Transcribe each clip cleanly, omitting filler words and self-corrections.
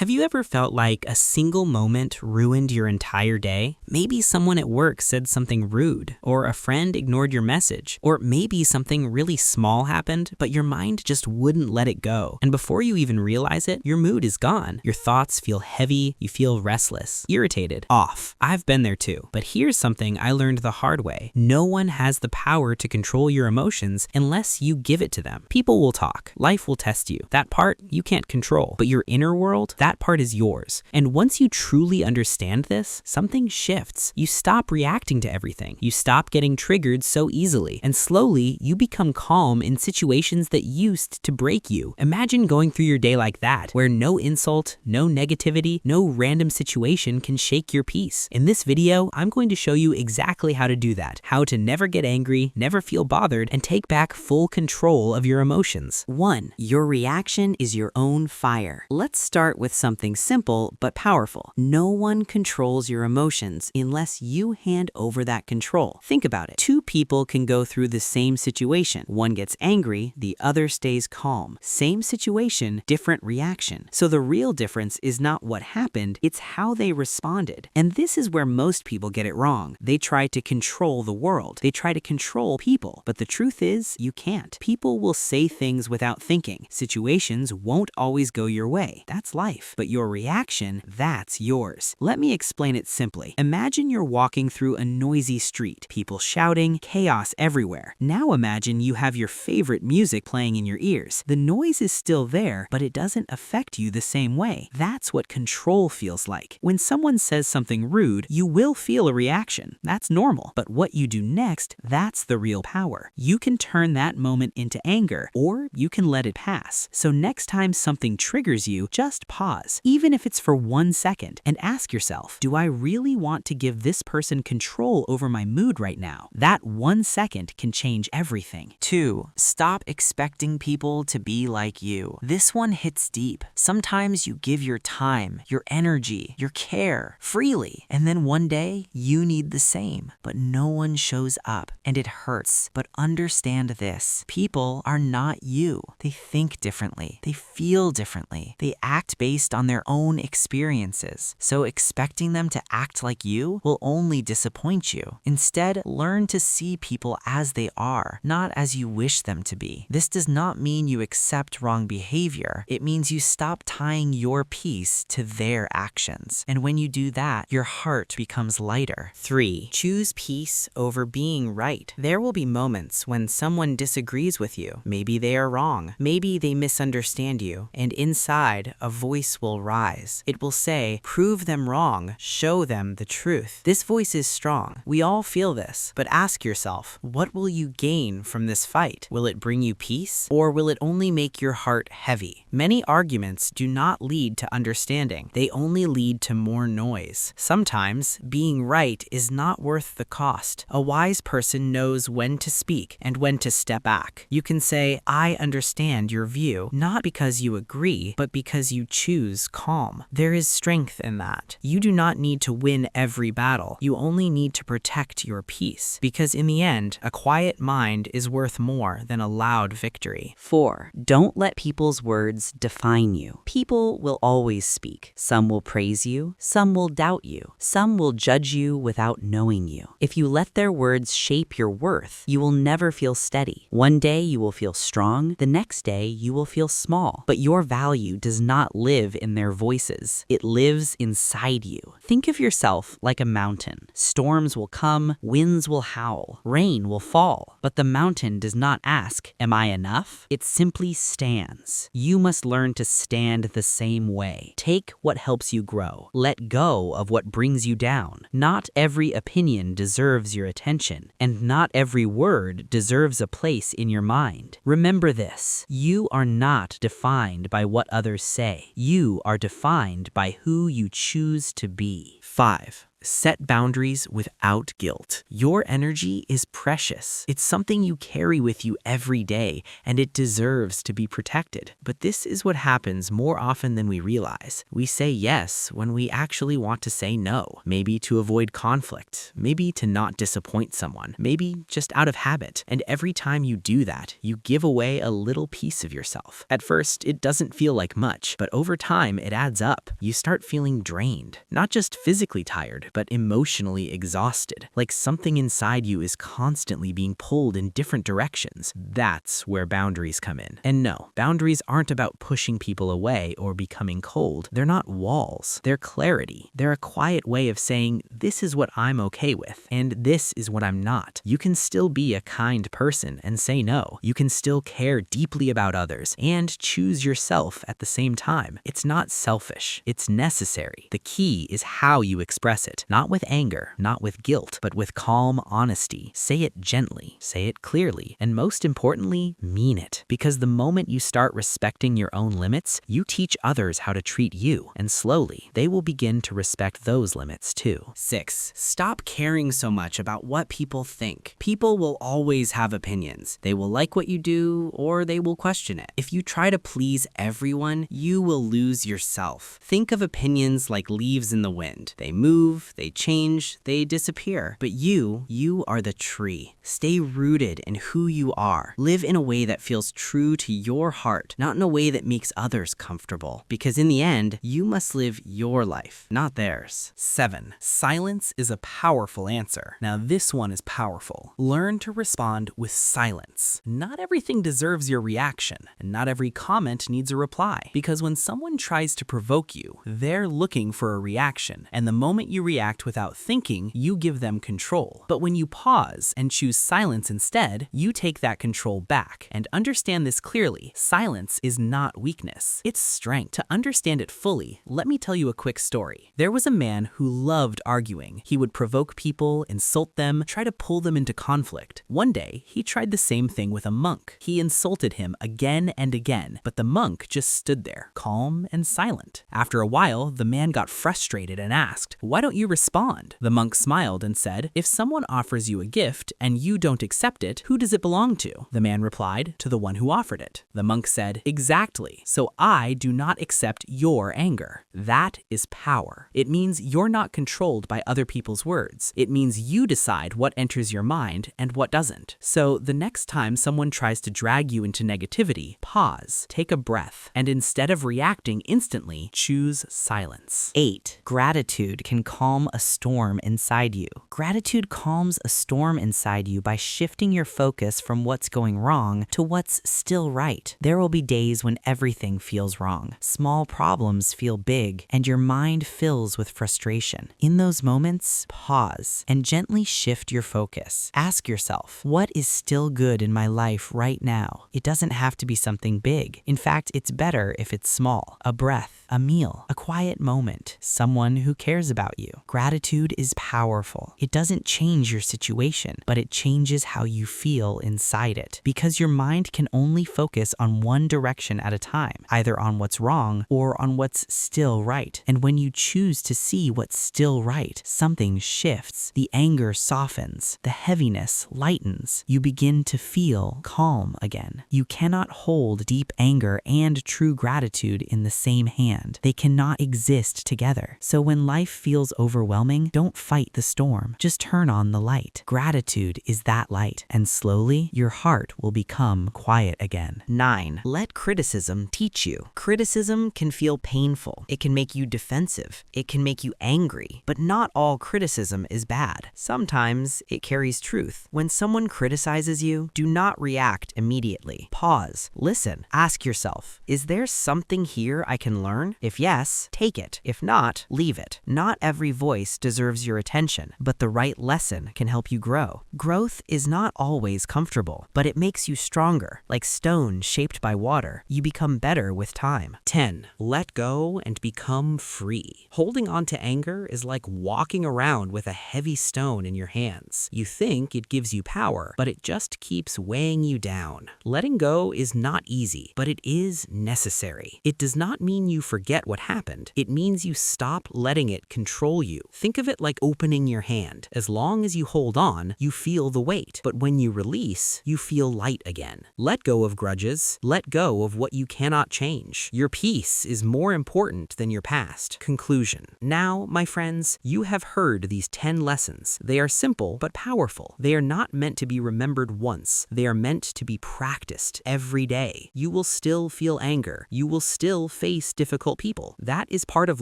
Have you ever felt like a single moment ruined your entire day? Maybe someone at work said something rude, or a friend ignored your message, or maybe something really small happened, but your mind just wouldn't let it go. And before you even realize it, your mood is gone. Your thoughts feel heavy, you feel restless, irritated, off. I've been there too. But here's something I learned the hard way. No one has the power to control your emotions unless you give it to them. People will talk. Life will test you. That part you can't control. But your inner world, that part is yours. And once you truly understand this, something shifts. You stop reacting to everything. You stop getting triggered so easily. And slowly, you become calm in situations that used to break you. Imagine going through your day like that, where no insult, no negativity, no random situation can shake your peace. In this video, I'm going to show you exactly how to do that. How to never get angry, never feel bothered, and take back full control of your emotions. 1. Your reaction is your own fire. Let's start with something simple but powerful. No one controls your emotions unless you hand over that control. Think about it. Two people can go through the same situation. One gets angry, the other stays calm. Same situation, different reaction. So the real difference is not what happened, it's how they responded. And this is where most people get it wrong. They try to control the world. They try to control people. But the truth is, you can't. People will say things without thinking. Situations won't always go your way. That's life. But your reaction, that's yours. Let me explain it simply. Imagine you're walking through a noisy street. People shouting, chaos everywhere. Now imagine you have your favorite music playing in your ears. The noise is still there, but it doesn't affect you the same way. That's what control feels like. When someone says something rude, you will feel a reaction. That's normal. But what you do next, that's the real power. You can turn that moment into anger, or you can let it pass. So next time something triggers you, just pause, even if it's for 1 second, and ask yourself, do I really want to give this person control over my mood right now? That 1 second can change everything. 2. Stop expecting people to be like you. This one hits deep. Sometimes you give your time, your energy, your care freely, and then one day you need the same, but no one shows up, and it hurts. But understand this, people are not you. They think differently. They feel differently. They act based on their own experiences. So expecting them to act like you will only disappoint you. Instead, learn to see people as they are, not as you wish them to be. This does not mean you accept wrong behavior. It means you stop tying your peace to their actions. And when you do that, your heart becomes lighter. 3. Choose peace over being right. There will be moments when someone disagrees with you. Maybe they are wrong. Maybe they misunderstand you. And inside, a voice will rise. It will say, prove them wrong, show them the truth. This voice is strong. We all feel this. But ask yourself, what will you gain from this fight? Will it bring you peace? Or will it only make your heart heavy? Many arguments do not lead to understanding. They only lead to more noise. Sometimes, being right is not worth the cost. A wise person knows when to speak and when to step back. You can say, I understand your view, not because you agree, but because you choose calm. There is strength in that. You do not need to win every battle. You only need to protect your peace. Because in the end, a quiet mind is worth more than a loud victory. 4. Don't let people's words define you. People will always speak. Some will praise you, some will doubt you, some will judge you without knowing you. If you let their words shape your worth, you will never feel steady. One day you will feel strong, the next day you will feel small. But your value does not live in their voices. It lives inside you. Think of yourself like a mountain. Storms will come, winds will howl, rain will fall. But the mountain does not ask, am I enough? It simply stands. You must learn to stand the same way. Take what helps you grow. Let go of what brings you down. Not every opinion deserves your attention, and not every word deserves a place in your mind. Remember this, you are not defined by what others say. You are defined by who you choose to be. 5. Set boundaries without guilt. Your energy is precious. It's something you carry with you every day, and it deserves to be protected. But this is what happens more often than we realize. We say yes when we actually want to say no. Maybe to avoid conflict. Maybe to not disappoint someone. Maybe just out of habit. And every time you do that, you give away a little piece of yourself. At first, it doesn't feel like much, but over time, it adds up. You start feeling drained. Not just physically tired, but emotionally exhausted, like something inside you is constantly being pulled in different directions. That's where boundaries come in. And no, boundaries aren't about pushing people away or becoming cold. They're not walls. They're clarity. They're a quiet way of saying, this is what I'm okay with, and this is what I'm not. You can still be a kind person and say no. You can still care deeply about others and choose yourself at the same time. It's not selfish. It's necessary. The key is how you express it. Not with anger, not with guilt, but with calm honesty. Say it gently, say it clearly, and most importantly, mean it. Because the moment you start respecting your own limits, you teach others how to treat you, and slowly, they will begin to respect those limits too. 6. Stop caring so much about what people think. People will always have opinions. They will like what you do, or they will question it. If you try to please everyone, you will lose yourself. Think of opinions like leaves in the wind. They move, they change, they disappear. But you are the tree. Stay rooted in who you are. Live in a way that feels true to your heart, not in a way that makes others comfortable. Because in the end, you must live your life, not theirs. 7. Silence is a powerful answer. Now this one is powerful. Learn to respond with silence. Not everything deserves your reaction, and not every comment needs a reply. Because when someone tries to provoke you, they're looking for a reaction, and the moment you react without thinking, you give them control. But when you pause and choose silence instead, you take that control back. And understand this clearly, silence is not weakness, it's strength. To understand it fully, let me tell you a quick story. There was a man who loved arguing. He would provoke people, insult them, try to pull them into conflict. One day, he tried the same thing with a monk. He insulted him again and again, but the monk just stood there, calm and silent. After a while, the man got frustrated and asked, "Why don't you respond?" The monk smiled and said, "If someone offers you a gift and you don't accept it, who does it belong to?" The man replied, "To the one who offered it." The monk said, "Exactly. So I do not accept your anger." That is power. It means you're not controlled by other people's words. It means you decide what enters your mind and what doesn't. So the next time someone tries to drag you into negativity, pause, take a breath, and instead of reacting instantly, choose silence. 8. Gratitude can calm a storm inside you. Gratitude calms a storm inside you by shifting your focus from what's going wrong to what's still right. There will be days when everything feels wrong. Small problems feel big, and your mind fills with frustration. In those moments, pause and gently shift your focus. Ask yourself, what is still good in my life right now? It doesn't have to be something big. In fact, it's better if it's small. A breath, a meal, a quiet moment, someone who cares about you. Gratitude is powerful. It doesn't change your situation, but it changes how you feel inside it. Because your mind can only focus on one direction at a time, either on what's wrong or on what's still right. And when you choose to see what's still right, something shifts. The anger softens, the heaviness lightens. You begin to feel calm again. You cannot hold deep anger and true gratitude in the same hand. They cannot exist together. So when life feels overwhelming, don't fight the storm. Just turn on the light. Gratitude is that light, and slowly your heart will become quiet again. 9. Let criticism teach you. Criticism can feel painful. It can make you defensive. It can make you angry. But not all criticism is bad. Sometimes it carries truth. When someone criticizes you, do not react immediately. Pause. Listen. Ask yourself, is there something here I can learn? If yes, take it. If not, leave it. Not every voice deserves your attention, but the right lesson can help you grow. Growth is not always comfortable, but it makes you stronger. Like stone shaped by water, you become better with time. 10. Let go and become free. Holding on to anger is like walking around with a heavy stone in your hands. You think it gives you power, but it just keeps weighing you down. Letting go is not easy, but it is necessary. It does not mean you forget what happened. It means you stop letting it control you. you. Think of it like opening your hand. As long as you hold on, you feel the weight. But when you release, you feel light again. Let go of grudges. Let go of what you cannot change. Your peace is more important than your past. Conclusion. Now, my friends, you have heard these 10 lessons. They are simple but powerful. They are not meant to be remembered once. They are meant to be practiced every day. You will still feel anger. You will still face difficult people. That is part of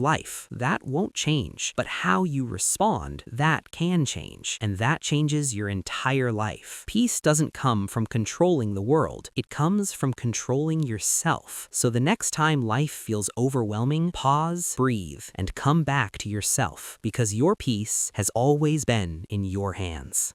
life. That won't change. But how you respond, that can change. And that changes your entire life. Peace doesn't come from controlling the world. It comes from controlling yourself. So the next time life feels overwhelming, pause, breathe, and come back to yourself, because your peace has always been in your hands.